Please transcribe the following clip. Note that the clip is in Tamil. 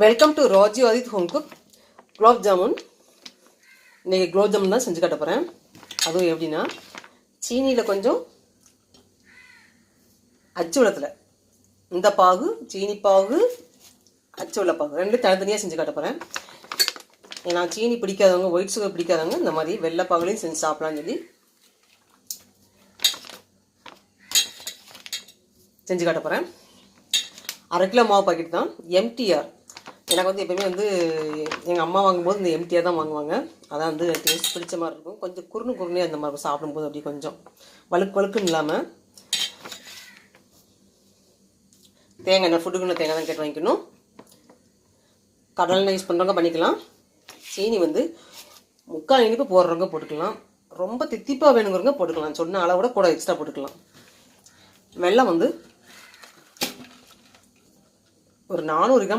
Welcome to Raji Aadith home cook. Gulab jamun. இன்றைக்கி குலோப் ஜாமுன் தான் செஞ்சு காட்ட போகிறேன். அதுவும் எப்படின்னா, சீனியில் கொஞ்சம் அச்சு வெள்ளத்தில் இந்த பாகு, சீனி பாகு, அச்சு வெள்ள பாகு ரெண்டும் தனித்தனியாக செஞ்சு காட்ட போகிறேன். ஏன்னா சீனி பிடிக்காதவங்க, ஒயிட் சுகர் பிடிக்காதவங்க இந்த மாதிரி வெள்ளை பாகுலையும் செஞ்சு சாப்பிட்லான்னு சொல்லி செஞ்சு காட்ட போகிறேன். 1/2 கிலோ மாவு பாக்கெட் தான், எம்டிஆர். எனக்கு வந்து எப்போயுமே எங்கள் அம்மா வாங்கும்போது இந்த எம்டிஆர் தான் வாங்குவாங்க. அதான் டேஸ்ட் பிடிச்ச மாதிரி இருக்கும். கொஞ்சம் குறுனே அந்த மாதிரி சாப்பிடும்போது அப்படி கொஞ்சம் வழுக்குன்னு இல்லாமல். தேங்காய் எண்ணெய், ஃபுட்டுக்குன்னு தேங்காய் தான் கேட்டு வாங்கிக்கணும். கடலெண்ணெய் யூஸ் பண்ணுறவங்க பண்ணிக்கலாம். சீனி 3/4 இனிப்பு போடுறவங்க போட்டுக்கலாம். ரொம்ப தித்திப்பாக வேணுங்கிறவங்க போட்டுக்கலாம். சொன்ன அளவோட கூட எக்ஸ்ட்ரா போட்டுக்கலாம். வெல்லம் ஒரு 400 கிராம்